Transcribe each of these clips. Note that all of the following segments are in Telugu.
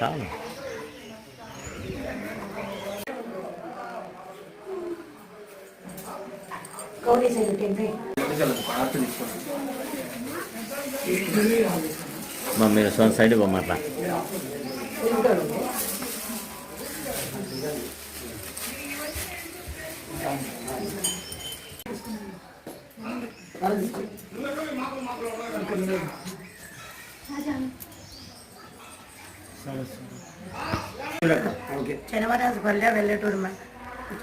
చాలు. మీరు సైడ్ పోమాట్లా శనివారాజపల్లె వెల్లటూరు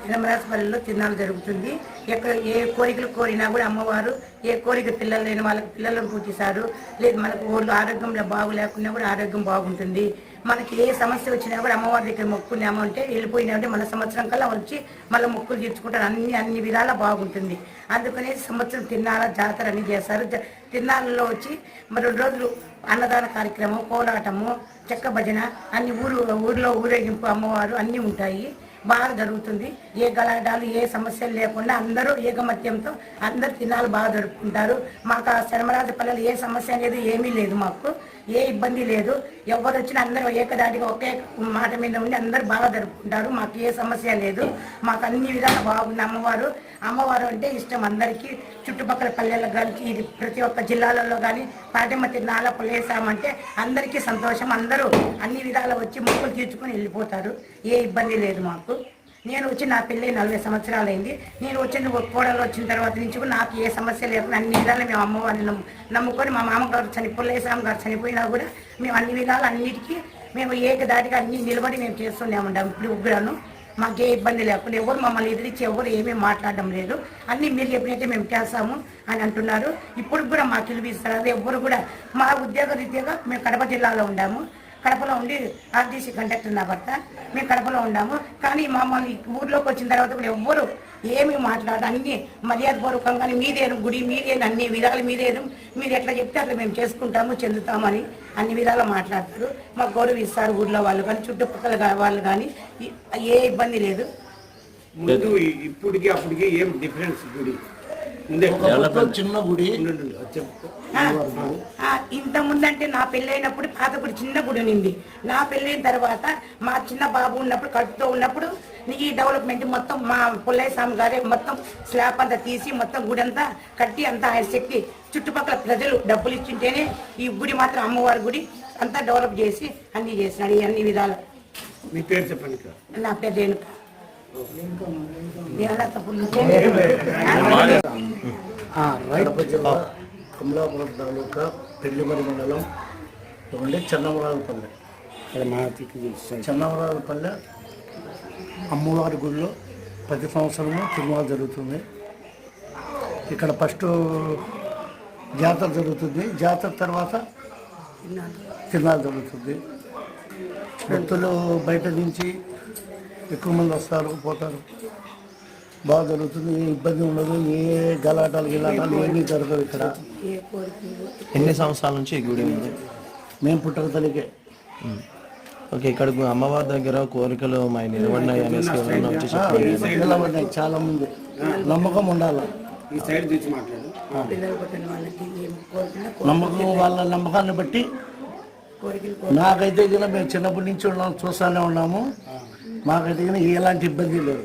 శనివారాజపల్లెలో తిరునాళ్ళు జరుగుతుంది. ఎక్కడ ఏ కోరికలు కోరినా కూడా అమ్మవారు ఏ కోరిక పిల్లలు లేని వాళ్ళకి పిల్లలను పూజిస్తారు. లేదు మనకు ఊళ్ళో ఆరోగ్యంలో బాగులేకున్నా కూడా ఆరోగ్యం బాగుంటుంది. మనకి ఏ సమస్య వచ్చినా కూడా అమ్మవారి దగ్గర మొక్కున్నామంటే వెళ్ళిపోయినామంటే మన సంవత్సరం కల్లా వచ్చి మళ్ళీ మొక్కులు తీర్చుకుంటారు. అన్ని విధాలా బాగుంటుంది. అందుకనే సంవత్సరం తిరునాళ్ళ జాతర అన్ని చేస్తారు. తిరునాళ్ళలో వచ్చి మరి 2 రోజులు అన్నదాన కార్యక్రమం, కోలాటము, చెక్క భజన అన్ని ఊరిలో ఊరేగింపు అమ్మవారు అన్నీ ఉంటాయి. బాగా జరుగుతుంది. ఏ గలాటాలు ఏ సమస్యలు లేకుండా అందరూ ఏకమత్యంతో అందరు తిరునాళ్ళు బాగా జరుపుకుంటారు. మాకు ఆ శనివారాజపల్లెలో ఏ సమస్య అనేది ఏమీ లేదు. మాకు ఏ ఇబ్బంది లేదు. ఎవరు వచ్చినా అందరూ ఏకదాటిగా ఒకే మాట మీద ఉండి అందరూ బాగా జరుపుకుంటారు. మాకు ఏ సమస్య లేదు. మాకు అన్ని విధాలు బాగుంది. అమ్మవారు అంటే ఇష్టం అందరికీ. చుట్టుపక్కల పల్లెలకు కానీ ఇది ప్రతి ఒక్క జిల్లాలలో కానీ పాటమ్మ తిరునాళ్ళ పొలేసామంటే అందరికీ సంతోషం. అందరూ అన్ని విధాలు వచ్చి మొక్కులు తీర్చుకొని వెళ్ళిపోతారు. ఏ ఇబ్బంది లేదు మాకు. నేను వచ్చి నా పెళ్ళి 40 సంవత్సరాలు అయింది. నేను వచ్చిన కోడలు వచ్చిన తర్వాత నుంచి కూడా నాకు ఏ సమస్య లేకుండా అన్ని విధాలు మేము అమ్మవారిని నమ్ముకొని మా మామగారు పొల్లేసామ గారు చనిపోయినా కూడా మేము అన్ని విధాలు అన్నిటికీ మేము ఏకదాటిగా అన్ని నిలబడి మేము చేస్తున్నాము. ఇప్పుడు ఉగ్రాను మాకే ఇబ్బంది లేకుండా ఎవరు మమ్మల్ని ఎదిరించి ఎవరు ఏమీ మాట్లాడడం లేదు. అన్నీ మీరు చెప్పినట్టే మేము చేస్తాము అని అంటున్నారు. ఇప్పుడు కూడా మాకు పిలిపిస్తారు. ఎవరు కూడా మా ఉద్యోగ రీత్యాగా మేము కడప జిల్లాలో ఉన్నాము. కడపలో ఉండి ఆర్టీసీ కండక్టర్ నా భర్త. మేము కడపలో ఉన్నాము. కానీ మమ్మల్ని ఊర్లోకి వచ్చిన తర్వాత కూడా ఎవ్వరు ఏమీ మాట్లాడారు. అన్నీ మర్యాదపూర్వకంగానే మీదేను గుడి మీదేను అన్ని విధాలు మీదేను మీరు ఎట్లా చెప్తే అట్లా మేము చేసుకుంటాము చెందుతామని అన్ని విధాలు మాట్లాడతారు. మాకు గౌరవిస్తారు ఊర్లో వాళ్ళు కానీ చుట్టుపక్కల వాళ్ళు కానీ ఏ ఇబ్బంది లేదు. ముందు ఇప్పటికి అప్పటికి ఏం డిఫరెన్స్? గుడి చిన్న గుడి ఇంత ముందంటే నా పెళ్ళైనప్పుడు పాత గుడి చిన్న గుడి ఉంది. నా పెళ్ళైన తర్వాత మా చిన్న బాబు ఉన్నప్పుడు కడుపుతో ఉన్నప్పుడు ఈ డెవలప్మెంట్ మొత్తం మా పుల్లయ్య స్వామి గారే మొత్తం స్లాబ్ అంతా తీసి మొత్తం గుడి అంతా కట్టి అంతా ఆయన శక్తి చుట్టుపక్కల ప్రజలు డబ్బులు ఇచ్చింటేనే ఈ గుడి మాత్రం అమ్మవారి గుడి అంతా డెవలప్ చేసి అన్ని చేసినాడు. ఈ అన్ని విధాలు. మీ పేరు చెప్పండి. నా పేరు రేణుక. కడప జిల్లా కమలాపురం తాలూకా పెళ్లిమరి మండలం ఉండే చెన్నమరాజపల్లె. చెన్నమరాజపల్లె అమ్మవారి గుడిలో ప్రతి సంవత్సరము తిరుమల జరుగుతుంది. ఇక్కడ ఫస్ట్ జాతర జరుగుతుంది. జాతర తర్వాత తిరునాళ్ళు జరుగుతుంది. భక్తులు బయట నుంచి ఎక్కువ మంది వస్తారు పోతారు. బాగా జరుగుతుంది. ఏ ఇబ్బంది ఉండదు. ఏ గలాటాలు ఏమీ జరగదు ఇక్కడ. ఎన్ని సంవత్సరాల నుంచి ఈ గుడి ఉంది? మేము పుట్టక తల్లికే. ఓకే, ఇక్కడ అమ్మవారి దగ్గర కోరికలు మా నిలబడినాయి అనేసి నిలబడినాయి. చాలా మంది నమ్మకం ఉండాలి. నమ్మకం వాళ్ళ నమ్మకాన్ని బట్టి నాకైతే కూడా మేము చిన్నప్పటి నుంచి చూస్తూనే ఉన్నాము. మాకైతే ఎలాంటి ఇబ్బంది లేదు.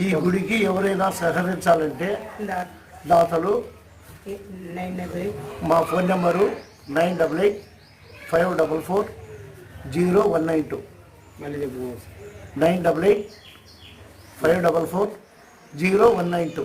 ఈ గుడికి ఎవరైనా సహకరించాలంటే దాతలు మా ఫోన్ నెంబరు 9885440192 9885440192.